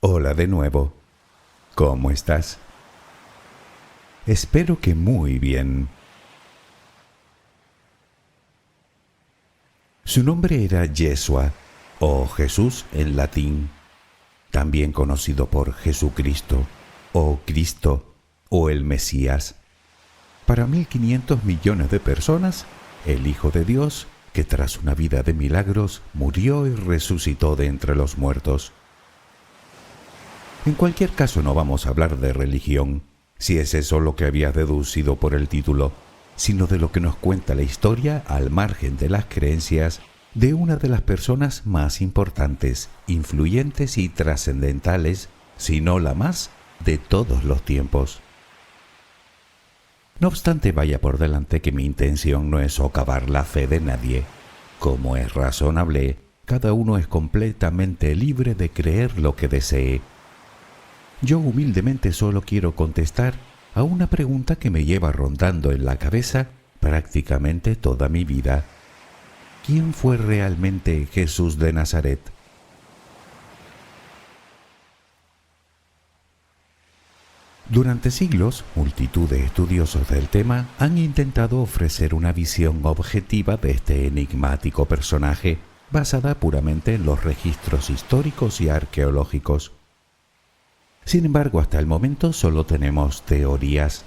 Hola de nuevo. ¿Cómo estás? Espero que muy bien. Su nombre era Yeshua, o Jesús en latín, también conocido por Jesucristo, o Cristo, o el Mesías. Para 1.500 millones de personas, el Hijo de Dios, que tras una vida de milagros, murió y resucitó de entre los muertos. En cualquier caso, no vamos a hablar de religión, si es eso lo que había deducido por el título, sino de lo que nos cuenta la historia al margen de las creencias de una de las personas más importantes, influyentes y trascendentales, si no la más, de todos los tiempos. No obstante, vaya por delante que mi intención no es socavar la fe de nadie. Como es razonable, cada uno es completamente libre de creer lo que desee. Yo humildemente solo quiero contestar a una pregunta que me lleva rondando en la cabeza prácticamente toda mi vida. ¿Quién fue realmente Jesús de Nazaret? Durante siglos, multitud de estudiosos del tema han intentado ofrecer una visión objetiva de este enigmático personaje, basada puramente en los registros históricos y arqueológicos. Sin embargo, hasta el momento solo tenemos teorías.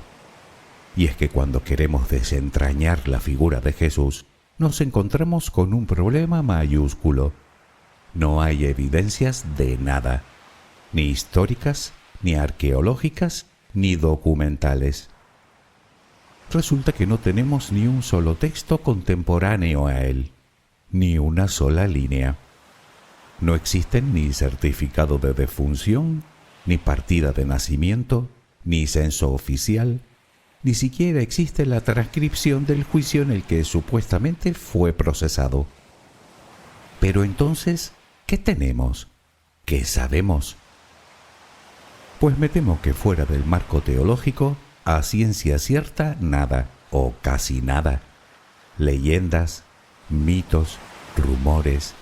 Y es que cuando queremos desentrañar la figura de Jesús, nos encontramos con un problema mayúsculo. No hay evidencias de nada, ni históricas, ni arqueológicas, ni documentales. Resulta que no tenemos ni un solo texto contemporáneo a él, ni una sola línea. No existen ni certificado de defunción, ni partida de nacimiento, ni censo oficial, ni siquiera existe la transcripción del juicio en el que supuestamente fue procesado. Pero entonces, ¿qué tenemos? ¿Qué sabemos? Pues me temo que fuera del marco teológico, a ciencia cierta, nada, o casi nada. Leyendas, mitos, rumores,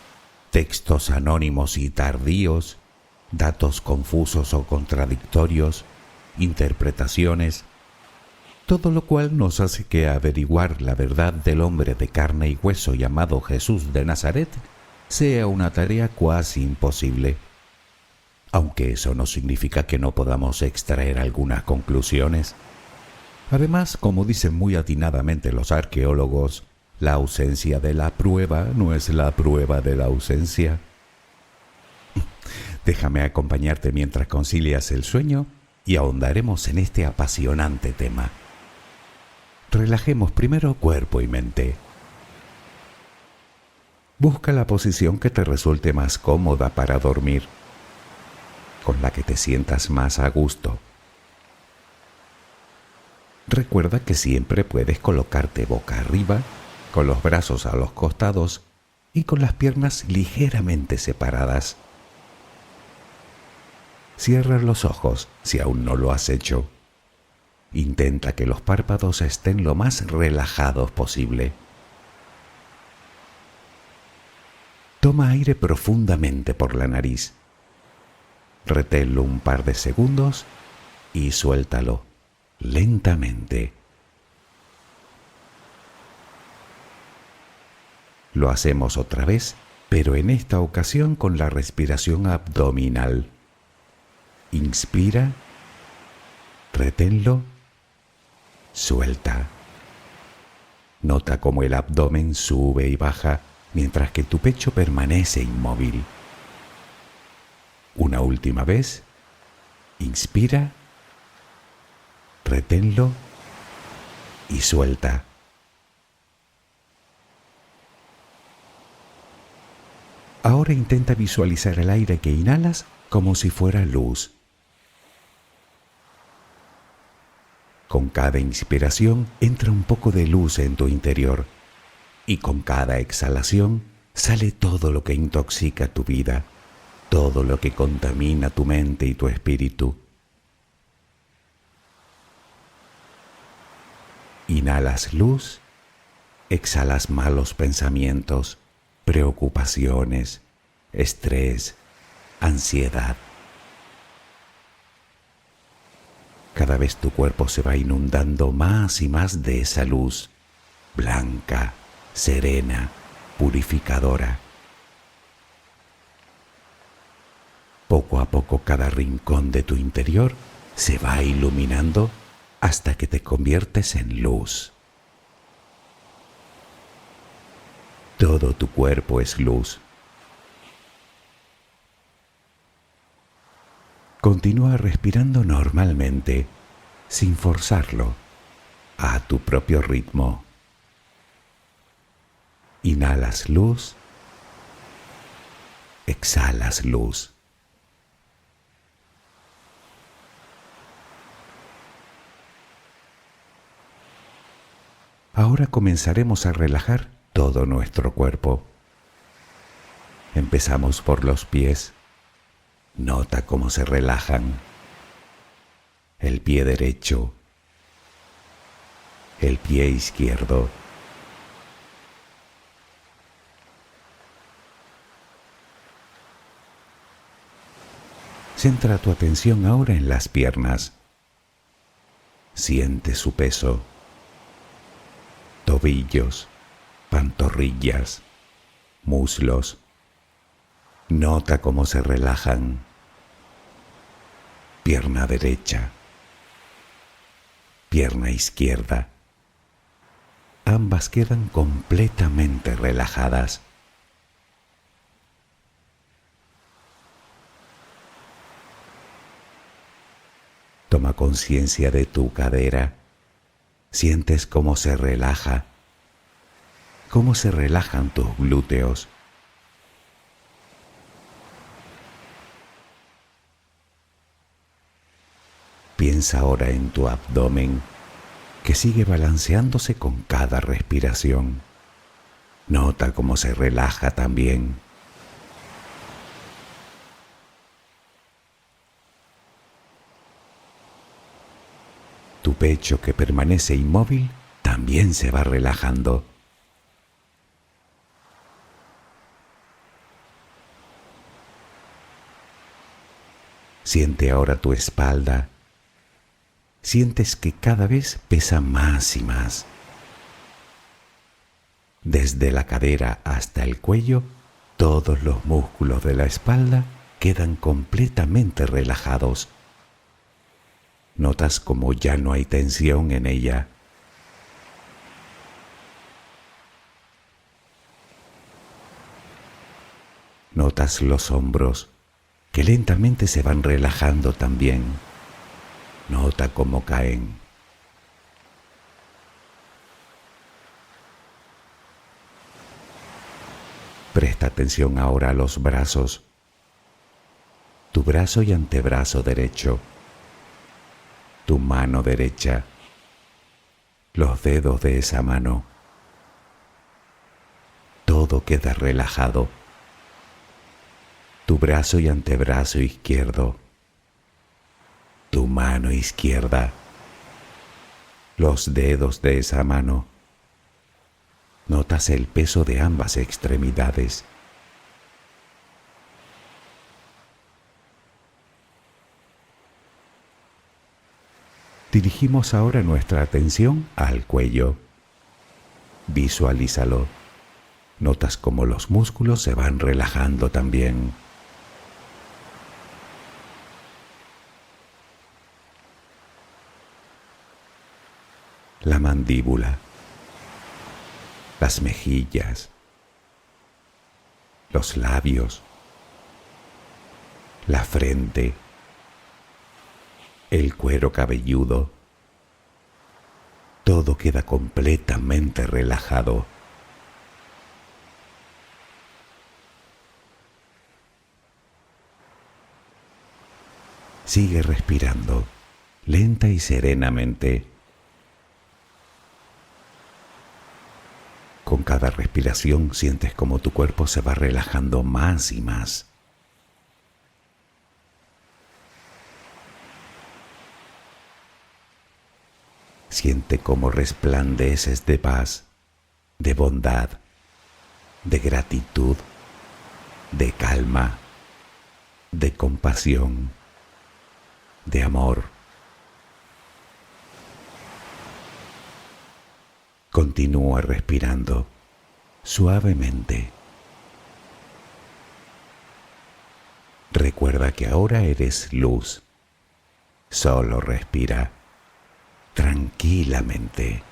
textos anónimos y tardíos, datos confusos o contradictorios, interpretaciones, todo lo cual nos hace que averiguar la verdad del hombre de carne y hueso llamado Jesús de Nazaret sea una tarea cuasi imposible. Aunque eso no significa que no podamos extraer algunas conclusiones. Además, como dicen muy atinadamente los arqueólogos, la ausencia de la prueba no es la prueba de la ausencia. Déjame acompañarte mientras concilias el sueño y ahondaremos en este apasionante tema. Relajemos primero cuerpo y mente. Busca la posición que te resulte más cómoda para dormir, con la que te sientas más a gusto. Recuerda que siempre puedes colocarte boca arriba, con los brazos a los costados y con las piernas ligeramente separadas. Cierra los ojos si aún no lo has hecho. Intenta que los párpados estén lo más relajados posible. Toma aire profundamente por la nariz. Reténlo un par de segundos y suéltalo lentamente. Lo hacemos otra vez, pero en esta ocasión con la respiración abdominal. Inspira, reténlo, suelta. Nota cómo el abdomen sube y baja mientras que tu pecho permanece inmóvil. Una última vez, inspira, reténlo y suelta. Ahora intenta visualizar el aire que inhalas como si fuera luz. Con cada inspiración entra un poco de luz en tu interior y con cada exhalación sale todo lo que intoxica tu vida, todo lo que contamina tu mente y tu espíritu. Inhalas luz, exhalas malos pensamientos, preocupaciones, estrés, ansiedad, Cada vez tu cuerpo se va inundando más y más de esa luz, blanca, serena, purificadora. Poco a poco cada rincón de tu interior se va iluminando hasta que te conviertes en luz. Todo tu cuerpo es luz. Continúa respirando normalmente, sin forzarlo, a tu propio ritmo. Inhalas luz, exhalas luz. Ahora comenzaremos a relajar todo nuestro cuerpo. Empezamos por los pies. Nota cómo se relajan. El pie derecho, el pie izquierdo. Centra tu atención ahora en las piernas. Siente su peso. Tobillos, pantorrillas, muslos. Nota cómo se relajan. Pierna derecha, pierna izquierda. Ambas quedan completamente relajadas. Toma conciencia de tu cadera. Sientes cómo se relaja, cómo se relajan tus glúteos. Piensa ahora en tu abdomen, que sigue balanceándose con cada respiración. Nota cómo se relaja también. Tu pecho, que permanece inmóvil, también se va relajando. Siente ahora tu espalda. Sientes que cada vez pesa más y más. Desde la cadera hasta el cuello, todos los músculos de la espalda quedan completamente relajados. Notas como ya no hay tensión en ella. Notas los hombros, que lentamente se van relajando también. Nota cómo caen. Presta atención ahora a los brazos. Tu brazo y antebrazo derecho. Tu mano derecha. Los dedos de esa mano. Todo queda relajado. Tu brazo y antebrazo izquierdo. Tu mano izquierda. Los dedos de esa mano. Notas el peso de ambas extremidades. Dirigimos ahora nuestra atención al cuello. Visualízalo. Notas cómo los músculos se van relajando también. La mandíbula, las mejillas, los labios, la frente, el cuero cabelludo. Todo queda completamente relajado. Sigue respirando, lenta y serenamente. Con cada respiración sientes como tu cuerpo se va relajando más y más. Siente cómo resplandeces de paz, de bondad, de gratitud, de calma, de compasión, de amor. Continúa respirando suavemente. Recuerda que ahora eres luz. Solo respira tranquilamente.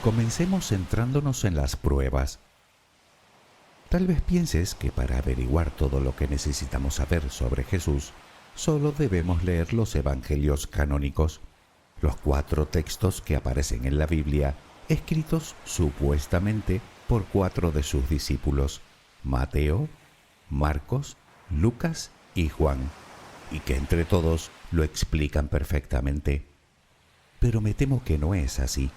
Comencemos centrándonos en las pruebas. Tal vez pienses que para averiguar todo lo que necesitamos saber sobre Jesús, solo debemos leer los evangelios canónicos, los 4 textos que aparecen en la Biblia, escritos supuestamente por 4 de sus discípulos, Mateo, Marcos, Lucas y Juan, y que entre todos lo explican perfectamente. Pero me temo que no es así.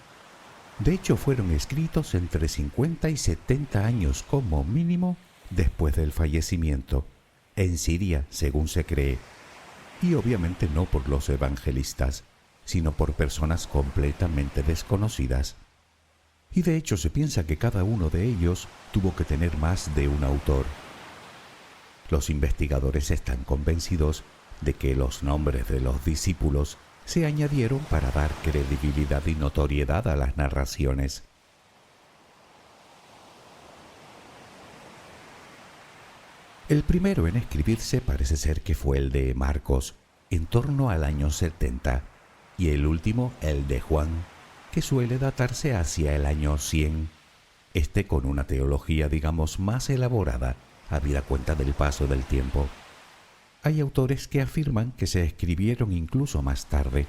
De hecho, fueron escritos entre 50 y 70 años como mínimo después del fallecimiento, en Siria, según se cree, y obviamente no por los evangelistas, sino por personas completamente desconocidas. Y de hecho se piensa que cada uno de ellos tuvo que tener más de un autor. Los investigadores están convencidos de que los nombres de los discípulos se añadieron para dar credibilidad y notoriedad a las narraciones. El primero en escribirse parece ser que fue el de Marcos, en torno al año 70, y el último el de Juan, que suele datarse hacia el año 100, con una teología, digamos, más elaborada, habida cuenta del paso del tiempo. Hay autores que afirman que se escribieron incluso más tarde.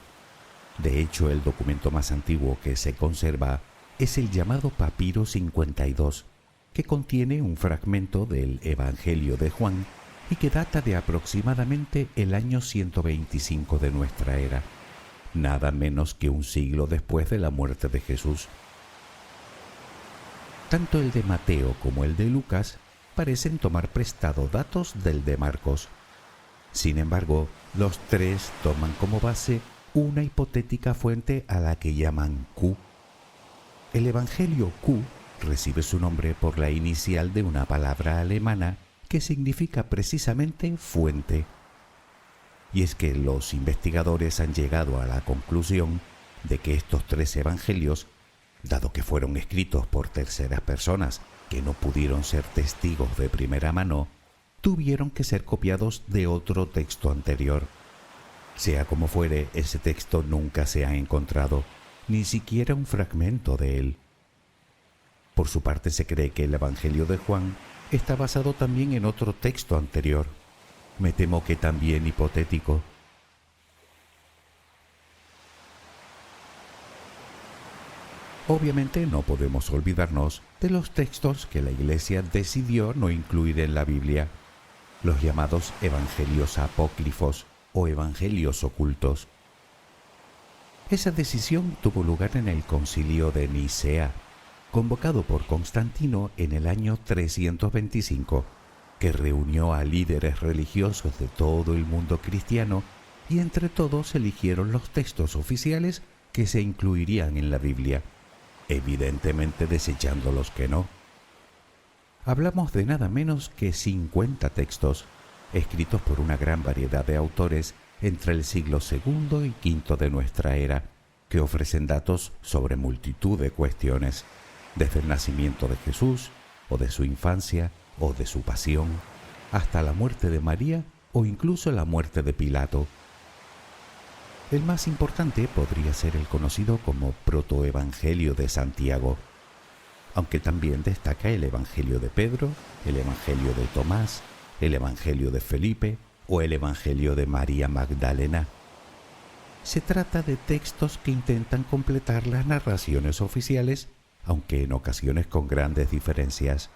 De hecho, el documento más antiguo que se conserva es el llamado Papiro 52, que contiene un fragmento del Evangelio de Juan y que data de aproximadamente el año 125 de nuestra era, nada menos que un siglo después de la muerte de Jesús. Tanto el de Mateo como el de Lucas parecen tomar prestado datos del de Marcos. Sin embargo, los 3 toman como base una hipotética fuente a la que llaman Q. El Evangelio Q recibe su nombre por la inicial de una palabra alemana que significa precisamente fuente. Y es que los investigadores han llegado a la conclusión de que estos 3 evangelios, dado que fueron escritos por terceras personas que no pudieron ser testigos de primera mano, tuvieron que ser copiados de otro texto anterior. Sea como fuere, ese texto nunca se ha encontrado, ni siquiera un fragmento de él. Por su parte, se cree que el Evangelio de Juan está basado también en otro texto anterior, me temo que también hipotético. Obviamente no podemos olvidarnos de los textos que la Iglesia decidió no incluir en la Biblia, los llamados evangelios apócrifos o evangelios ocultos. Esa decisión tuvo lugar en el Concilio de Nicea, convocado por Constantino en el año 325, que reunió a líderes religiosos de todo el mundo cristiano y entre todos eligieron los textos oficiales que se incluirían en la Biblia, evidentemente desechando los que no. Hablamos de nada menos que 50 textos, escritos por una gran variedad de autores entre el siglo II y V de nuestra era, que ofrecen datos sobre multitud de cuestiones, desde el nacimiento de Jesús, o de su infancia, o de su pasión, hasta la muerte de María, o incluso la muerte de Pilato. El más importante podría ser el conocido como Protoevangelio de Santiago, aunque también destaca el Evangelio de Pedro, el Evangelio de Tomás, el Evangelio de Felipe o el Evangelio de María Magdalena. Se trata de textos que intentan completar las narraciones oficiales, aunque en ocasiones con grandes diferencias.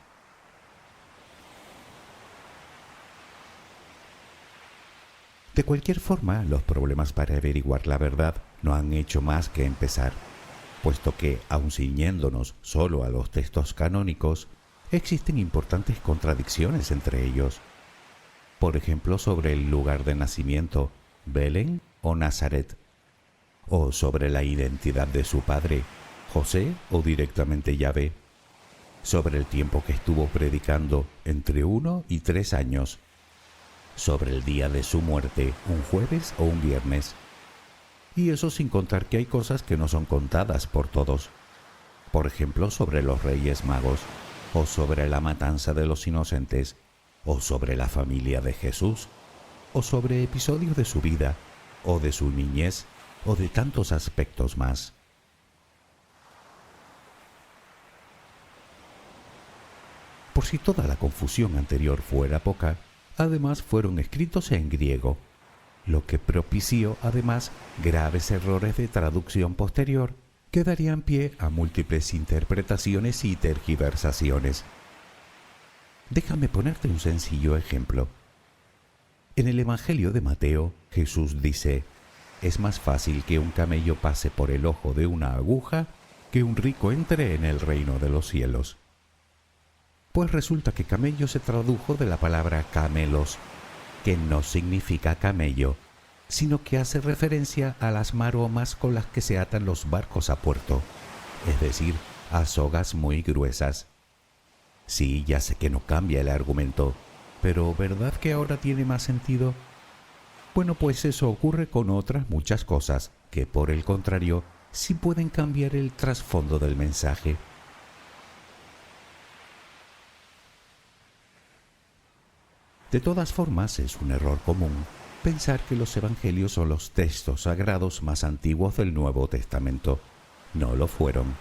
De cualquier forma, los problemas para averiguar la verdad no han hecho más que empezar, puesto que, aun ciñéndonos solo a los textos canónicos, existen importantes contradicciones entre ellos. Por ejemplo, sobre el lugar de nacimiento, Belén o Nazaret, o sobre la identidad de su padre, José o directamente Yahvé, sobre el tiempo que estuvo predicando, entre 1 y 3 años, sobre el día de su muerte, un jueves o un viernes. Y eso sin contar que hay cosas que no son contadas por todos. Por ejemplo, sobre los Reyes Magos, o sobre la matanza de los inocentes, o sobre la familia de Jesús, o sobre episodios de su vida, o de su niñez, o de tantos aspectos más. Por si toda la confusión anterior fuera poca, además fueron escritos en griego, lo que propició además graves errores de traducción posterior que darían pie a múltiples interpretaciones y tergiversaciones. Déjame ponerte un sencillo ejemplo. En el Evangelio de Mateo, Jesús dice: «Es más fácil que un camello pase por el ojo de una aguja que un rico entre en el reino de los cielos». Pues resulta que camello se tradujo de la palabra camelos, que no significa camello, sino que hace referencia a las maromas con las que se atan los barcos a puerto, es decir, a sogas muy gruesas. Sí, ya sé que no cambia el argumento, pero ¿verdad que ahora tiene más sentido? Bueno, pues eso ocurre con otras muchas cosas que, por el contrario, sí pueden cambiar el trasfondo del mensaje. De todas formas, es un error común pensar que los evangelios son los textos sagrados más antiguos del Nuevo Testamento. No lo fueron.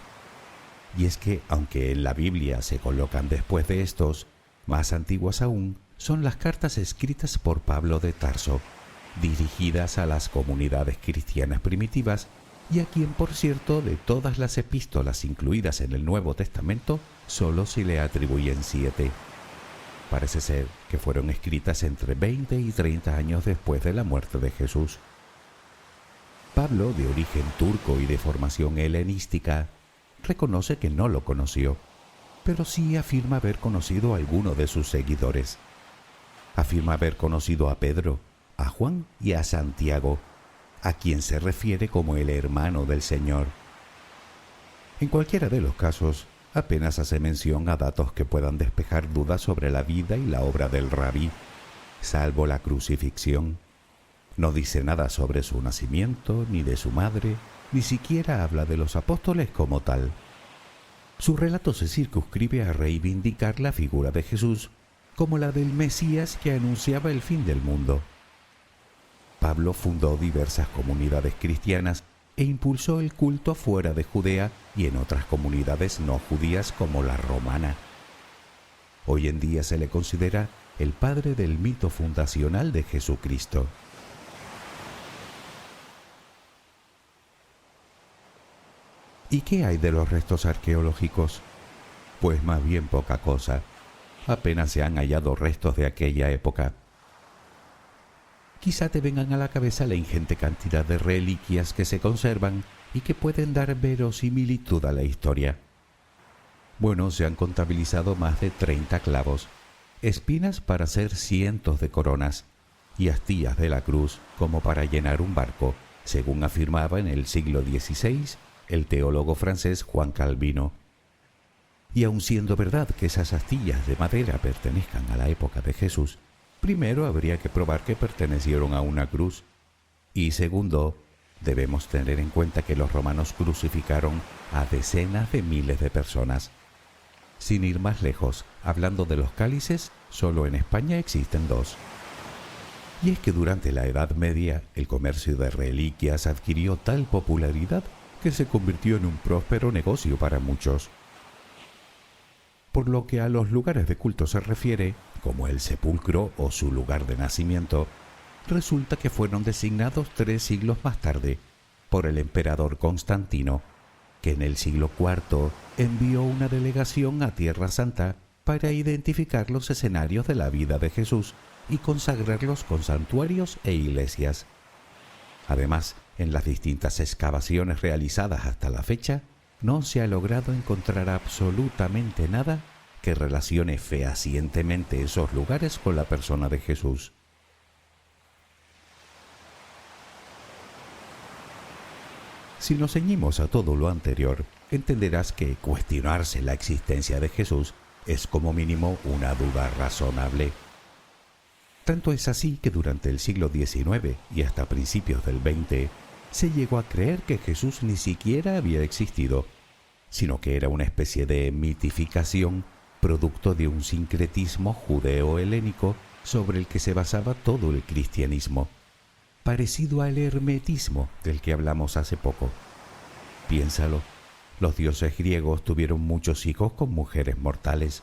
Y es que, aunque en la Biblia se colocan después de estos, más antiguas aún son las cartas escritas por Pablo de Tarso, dirigidas a las comunidades cristianas primitivas, y a quien, por cierto, de todas las epístolas incluidas en el Nuevo Testamento, solo se le atribuyen 7. Parece ser que fueron escritas entre 20 y 30 años después de la muerte de Jesús. Pablo, de origen turco y de formación helenística, reconoce que no lo conoció, pero sí afirma haber conocido a alguno de sus seguidores. Afirma haber conocido a Pedro, a Juan y a Santiago, a quien se refiere como el hermano del Señor. En cualquiera de los casos, apenas hace mención a datos que puedan despejar dudas sobre la vida y la obra del rabí, salvo la crucifixión. No dice nada sobre su nacimiento, ni de su madre, ni siquiera habla de los apóstoles como tal. Su relato se circunscribe a reivindicar la figura de Jesús como la del Mesías que anunciaba el fin del mundo. Pablo fundó diversas comunidades cristianas e impulsó el culto fuera de Judea y en otras comunidades no judías como la romana. Hoy en día se le considera el padre del mito fundacional de Jesucristo. ¿Y qué hay de los restos arqueológicos? Pues más bien poca cosa. Apenas se han hallado restos de aquella época. Quizá te vengan a la cabeza la ingente cantidad de reliquias que se conservan y que pueden dar verosimilitud a la historia. Bueno, se han contabilizado más de 30 clavos, espinas para hacer cientos de coronas y astillas de la cruz como para llenar un barco, según afirmaba en el siglo XVI el teólogo francés Juan Calvino. Y aun siendo verdad que esas astillas de madera pertenezcan a la época de Jesús, primero habría que probar que pertenecieron a una cruz. Y segundo, debemos tener en cuenta que los romanos crucificaron a decenas de miles de personas. Sin ir más lejos, hablando de los cálices, solo en España existen 2. Y es que durante la Edad Media el comercio de reliquias adquirió tal popularidad que se convirtió en un próspero negocio para muchos. Por lo que a los lugares de culto se refiere, como el sepulcro o su lugar de nacimiento, resulta que fueron designados 3 siglos más tarde por el emperador Constantino, que en el siglo IV envió una delegación a Tierra Santa para identificar los escenarios de la vida de Jesús y consagrarlos con santuarios e iglesias. Además, en las distintas excavaciones realizadas hasta la fecha, no se ha logrado encontrar absolutamente nada que relacione fehacientemente esos lugares con la persona de Jesús. Si nos ceñimos a todo lo anterior, entenderás que cuestionarse la existencia de Jesús es como mínimo una duda razonable. Tanto es así que durante el siglo XIX y hasta principios del XX se llegó a creer que Jesús ni siquiera había existido, sino que era una especie de mitificación producto de un sincretismo judeo-helénico sobre el que se basaba todo el cristianismo, parecido al hermetismo del que hablamos hace poco. Piénsalo, los dioses griegos tuvieron muchos hijos con mujeres mortales,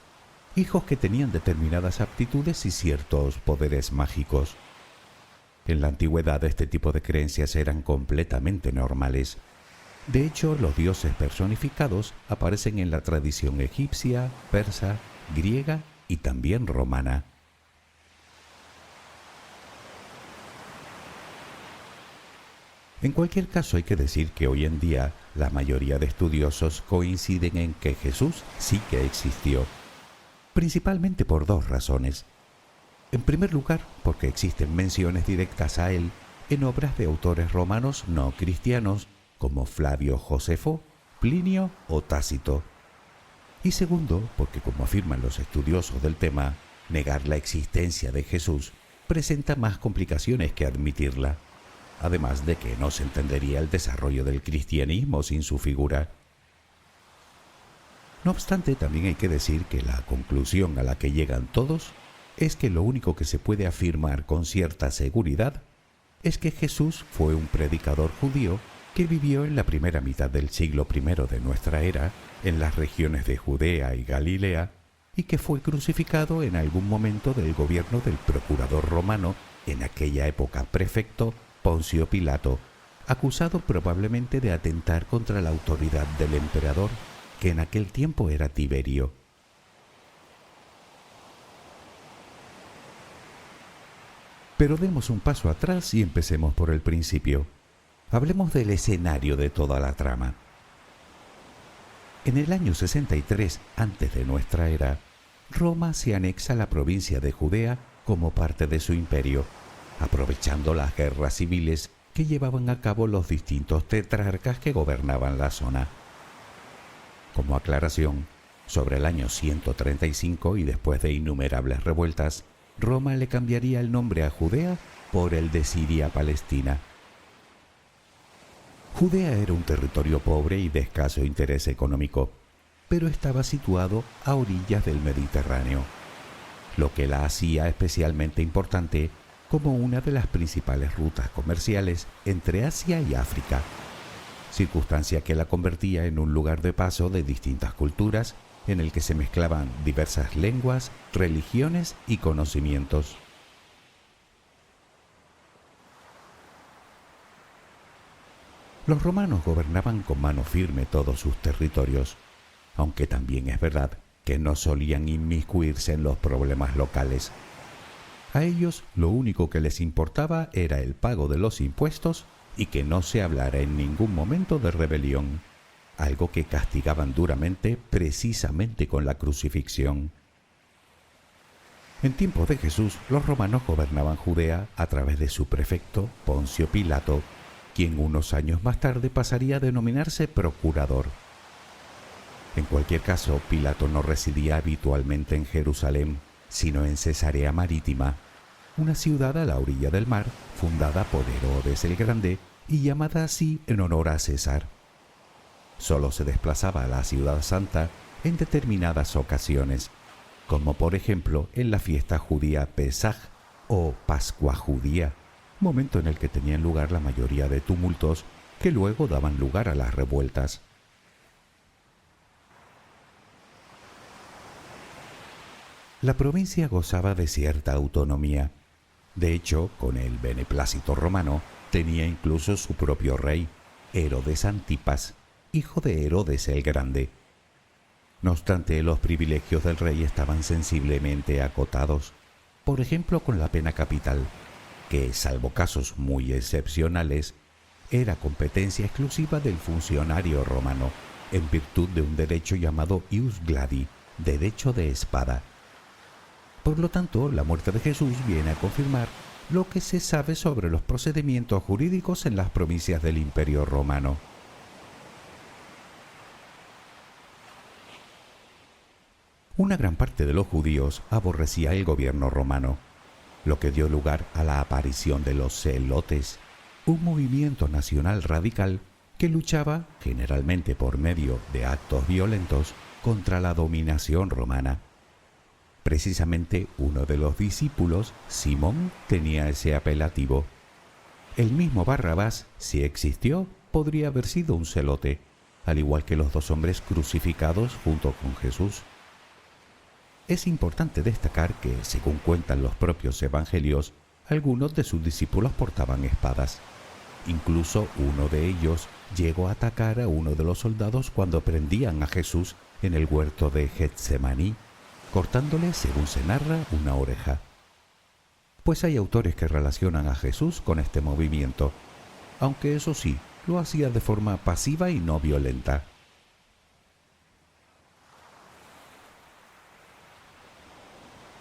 hijos que tenían determinadas aptitudes y ciertos poderes mágicos. En la antigüedad este tipo de creencias eran completamente normales. De hecho, los dioses personificados aparecen en la tradición egipcia, persa, griega y también romana. En cualquier caso, hay que decir que hoy en día la mayoría de estudiosos coinciden en que Jesús sí que existió, principalmente por dos razones. En primer lugar, porque existen menciones directas a él en obras de autores romanos no cristianos como Flavio Josefo, Plinio o Tácito. Y segundo, porque como afirman los estudiosos del tema, negar la existencia de Jesús presenta más complicaciones que admitirla, además de que no se entendería el desarrollo del cristianismo sin su figura. No obstante, también hay que decir que la conclusión a la que llegan todos es que lo único que se puede afirmar con cierta seguridad es que Jesús fue un predicador judío que vivió en la primera mitad del siglo I de nuestra era en las regiones de Judea y Galilea y que fue crucificado en algún momento del gobierno del procurador romano, en aquella época prefecto Poncio Pilato, acusado probablemente de atentar contra la autoridad del emperador, que en aquel tiempo era Tiberio. Pero demos un paso atrás y empecemos por el principio. Hablemos del escenario de toda la trama. En el año 63 antes de nuestra era, Roma se anexa a la provincia de Judea como parte de su imperio, aprovechando las guerras civiles que llevaban a cabo los distintos tetrarcas que gobernaban la zona. Como aclaración, sobre el año 135 y después de innumerables revueltas, Roma le cambiaría el nombre a Judea por el de Siria-Palestina. Judea era un territorio pobre y de escaso interés económico, pero estaba situado a orillas del Mediterráneo, lo que la hacía especialmente importante como una de las principales rutas comerciales entre Asia y África, circunstancia que la convertía en un lugar de paso de distintas culturas en el que se mezclaban diversas lenguas, religiones y conocimientos. Los romanos gobernaban con mano firme todos sus territorios, aunque también es verdad que no solían inmiscuirse en los problemas locales. A ellos lo único que les importaba era el pago de los impuestos y que no se hablara en ningún momento de rebelión, algo que castigaban duramente precisamente con la crucifixión. En tiempos de Jesús, los romanos gobernaban Judea a través de su prefecto Poncio Pilato, quien unos años más tarde pasaría a denominarse procurador. En cualquier caso, Pilato no residía habitualmente en Jerusalén, sino en Cesarea Marítima, una ciudad a la orilla del mar, fundada por Herodes el Grande y llamada así en honor a César. Solo se desplazaba a la ciudad santa en determinadas ocasiones, como por ejemplo en la fiesta judía Pesaj o Pascua judía, momento en el que tenían lugar la mayoría de tumultos que luego daban lugar a las revueltas. La provincia gozaba de cierta autonomía. De hecho, con el beneplácito romano, tenía incluso su propio rey, Herodes Antipas, hijo de Herodes el Grande. No obstante, los privilegios del rey estaban sensiblemente acotados. por ejemplo con la pena capital, que, salvo casos muy excepcionales, era competencia exclusiva del funcionario romano, en virtud de un derecho llamado ius gladi, derecho de espada. Por lo tanto, la muerte de Jesús viene a confirmar lo que se sabe sobre los procedimientos jurídicos en las provincias del Imperio Romano. Una gran parte de los judíos aborrecía el gobierno romano, lo que dio lugar a la aparición de los celotes, un movimiento nacional radical que luchaba, generalmente por medio de actos violentos, contra la dominación romana. Precisamente uno de los discípulos, Simón, tenía ese apelativo. El mismo Barrabás, si existió, podría haber sido un celote, al igual que los dos hombres crucificados junto con Jesús. Es importante destacar que, según cuentan los propios evangelios, algunos de sus discípulos portaban espadas. Incluso uno de ellos llegó a atacar a uno de los soldados cuando prendían a Jesús en el huerto de Getsemaní, cortándole, según se narra, una oreja. Pues hay autores que relacionan a Jesús con este movimiento, aunque eso sí, lo hacía de forma pasiva y no violenta.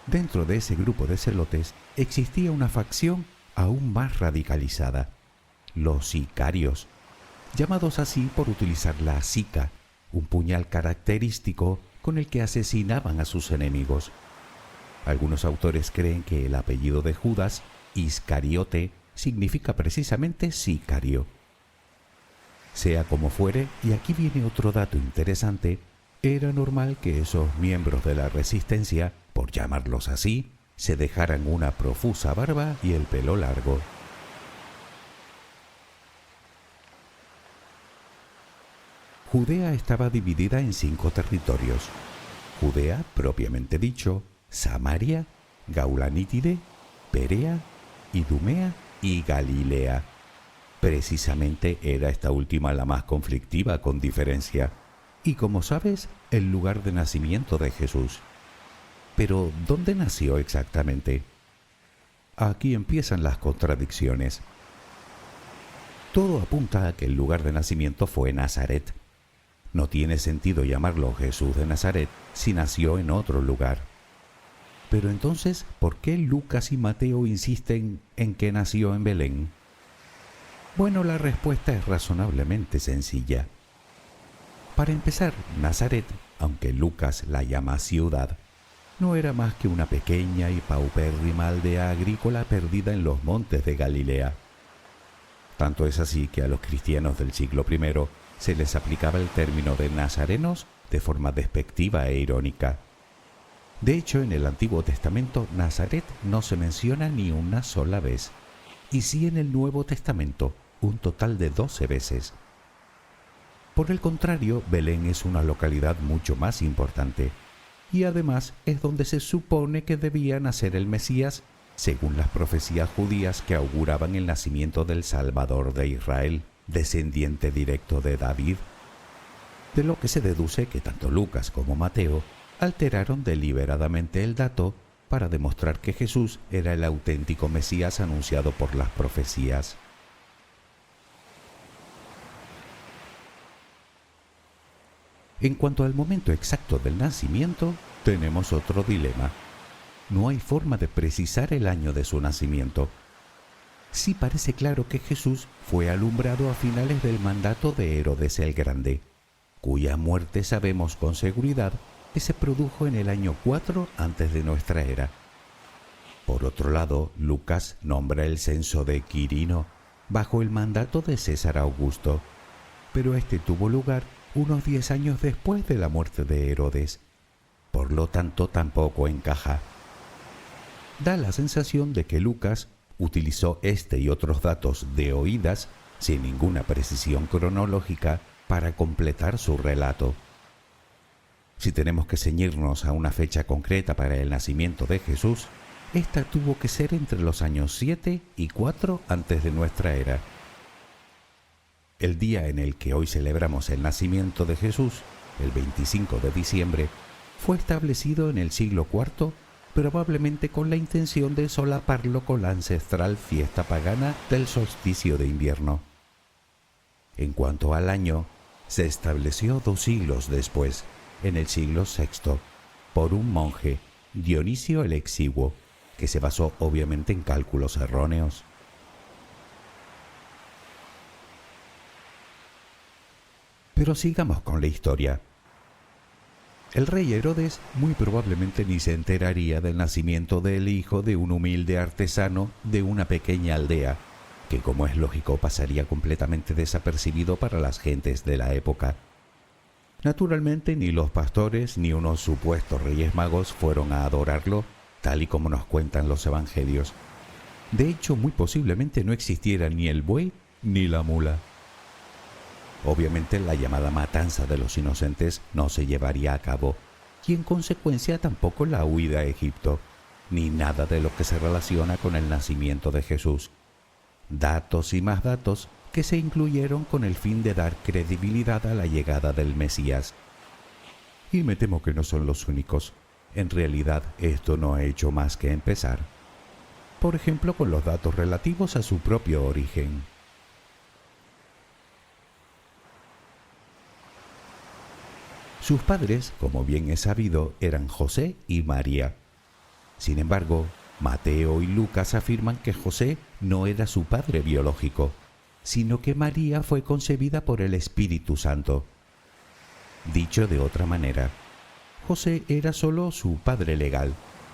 Dentro de ese grupo de celotes existía una facción aún más radicalizada, los sicarios, llamados así por utilizar la sica, un puñal característico con el que asesinaban a sus enemigos. Algunos autores creen que el apellido de Judas, Iscariote, significa precisamente sicario. Sea como fuere, y aquí viene otro dato interesante, era normal que esos miembros de la resistencia, por llamarlos así, se dejaran una profusa barba y el pelo largo. Judea estaba dividida en 5 territorios: Judea, propiamente dicho, Samaria, Gaulanítide, Perea, Idumea y Galilea. Precisamente era esta última la más conflictiva, con diferencia, y como sabes, el lugar de nacimiento de Jesús. Pero, ¿dónde nació exactamente? Aquí empiezan las contradicciones. Todo apunta a que el lugar de nacimiento fue Nazaret. No tiene sentido llamarlo Jesús de Nazaret si nació en otro lugar. Pero entonces, ¿por qué Lucas y Mateo insisten en que nació en Belén? Bueno, la respuesta es razonablemente sencilla. Para empezar, Nazaret, aunque Lucas la llama ciudad, no era más que una pequeña y paupérrima aldea agrícola perdida en los montes de Galilea. Tanto es así que a los cristianos del siglo I se les aplicaba el término de nazarenos de forma despectiva e irónica. De hecho, en el Antiguo Testamento, Nazaret no se menciona ni una sola vez, y sí en el Nuevo Testamento, un total de 12 veces. Por el contrario, Belén es una localidad mucho más importante, y además es donde se supone que debía nacer el Mesías, según las profecías judías que auguraban el nacimiento del Salvador de Israel, descendiente directo de David. De lo que se deduce que tanto Lucas como Mateo alteraron deliberadamente el dato para demostrar que Jesús era el auténtico Mesías anunciado por las profecías. En cuanto al momento exacto del nacimiento, tenemos otro dilema. No hay forma de precisar el año de su nacimiento. Sí parece claro que Jesús fue alumbrado a finales del mandato de Herodes el Grande, cuya muerte sabemos con seguridad que se produjo en el año 4 antes de nuestra era. Por otro lado, Lucas nombra el censo de Quirino bajo el mandato de César Augusto, pero este tuvo lugar unos 10 años después de la muerte de Herodes. Por lo tanto, tampoco encaja. Da la sensación de que Lucas utilizó este y otros datos de oídas, sin ninguna precisión cronológica, para completar su relato. Si tenemos que ceñirnos a una fecha concreta para el nacimiento de Jesús, esta tuvo que ser entre los años 7 y 4 antes de nuestra era. El día en el que hoy celebramos el nacimiento de Jesús, el 25 de diciembre, fue establecido en el siglo IV probablemente con la intención de solaparlo con la ancestral fiesta pagana del solsticio de invierno. En cuanto al año, se estableció 2 siglos después, en el siglo VI, por un monje, Dionisio el Exiguo, que se basó obviamente en cálculos erróneos. Pero sigamos con la historia. El rey Herodes muy probablemente ni se enteraría del nacimiento del hijo de un humilde artesano de una pequeña aldea, que como es lógico pasaría completamente desapercibido para las gentes de la época. Naturalmente ni los pastores ni unos supuestos reyes magos fueron a adorarlo, tal y como nos cuentan los evangelios. De hecho, muy posiblemente no existiera ni el buey ni la mula. Obviamente la llamada matanza de los inocentes no se llevaría a cabo, y en consecuencia tampoco la huida a Egipto, ni nada de lo que se relaciona con el nacimiento de Jesús. Datos y más datos que se incluyeron con el fin de dar credibilidad a la llegada del Mesías. Y me temo que no son los únicos. En realidad esto no ha hecho más que empezar. Por ejemplo, con los datos relativos a su propio origen. Sus padres, como bien es sabido, eran José y María. Sin embargo, Mateo y Lucas afirman que José no era su padre biológico, sino que María fue concebida por el Espíritu Santo. Dicho de otra manera, José era solo su padre legal,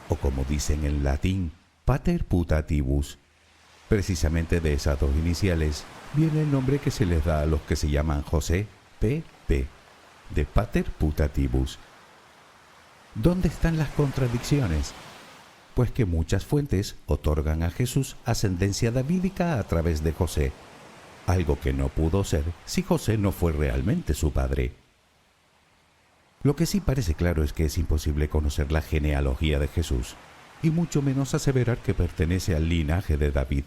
o como dicen en latín, pater putativus. Precisamente de esas 2 iniciales viene el nombre que se les da a los que se llaman José, P.P., de pater putativus. ¿Dónde están las contradicciones? Pues que muchas fuentes otorgan a Jesús ascendencia davídica a través de José, algo que no pudo ser si José no fue realmente su padre. Lo que sí parece claro es que es imposible conocer la genealogía de Jesús, y mucho menos aseverar que pertenece al linaje de David.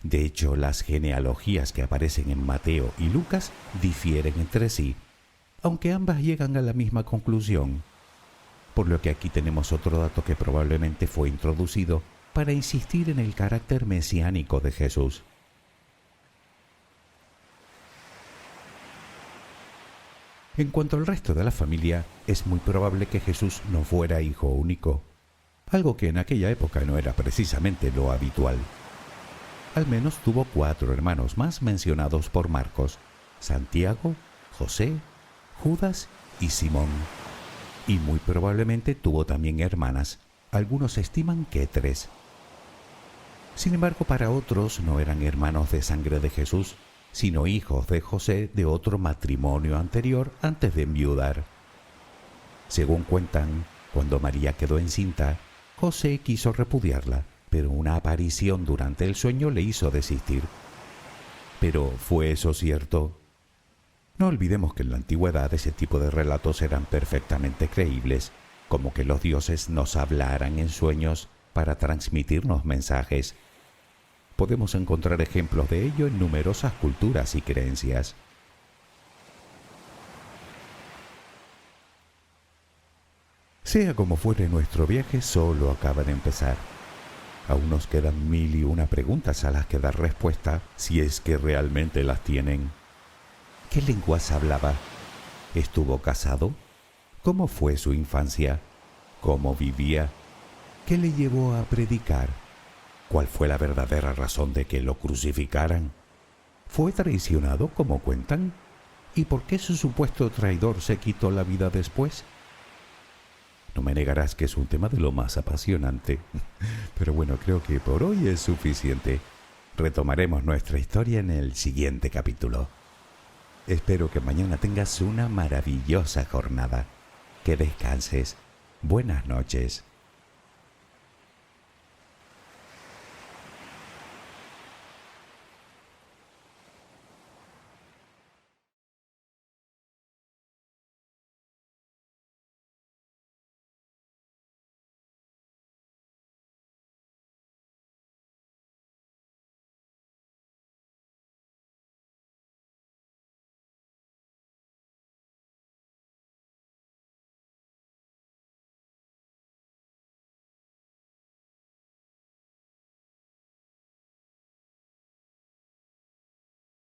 De hecho, las genealogías que aparecen en Mateo y Lucas difieren entre sí, aunque ambas llegan a la misma conclusión. Por lo que aquí tenemos otro dato que probablemente fue introducido para insistir en el carácter mesiánico de Jesús. En cuanto al resto de la familia, es muy probable que Jesús no fuera hijo único, algo que en aquella época no era precisamente lo habitual. Al menos tuvo 4 hermanos más mencionados por Marcos: Santiago, José, Judas y Simón. Y muy probablemente tuvo también hermanas, algunos estiman que 3. Sin embargo, para otros no eran hermanos de sangre de Jesús, sino hijos de José de otro matrimonio anterior antes de enviudar. Según cuentan, cuando María quedó encinta, José quiso repudiarla, pero una aparición durante el sueño le hizo desistir. Pero ¿fue eso cierto? No olvidemos que en la antigüedad ese tipo de relatos eran perfectamente creíbles, como que los dioses nos hablaran en sueños para transmitirnos mensajes. Podemos encontrar ejemplos de ello en numerosas culturas y creencias. Sea como fuere, nuestro viaje solo acaba de empezar. Aún nos quedan 1001 preguntas a las que dar respuesta, si es que realmente las tienen. ¿Qué lenguas hablaba? ¿Estuvo casado? ¿Cómo fue su infancia? ¿Cómo vivía? ¿Qué le llevó a predicar? ¿Cuál fue la verdadera razón de que lo crucificaran? ¿Fue traicionado, como cuentan? ¿Y por qué su supuesto traidor se quitó la vida después? No me negarás que es un tema de lo más apasionante. Pero bueno, creo que por hoy es suficiente. Retomaremos nuestra historia en el siguiente capítulo. Espero que mañana tengas una maravillosa jornada. Que descanses. Buenas noches.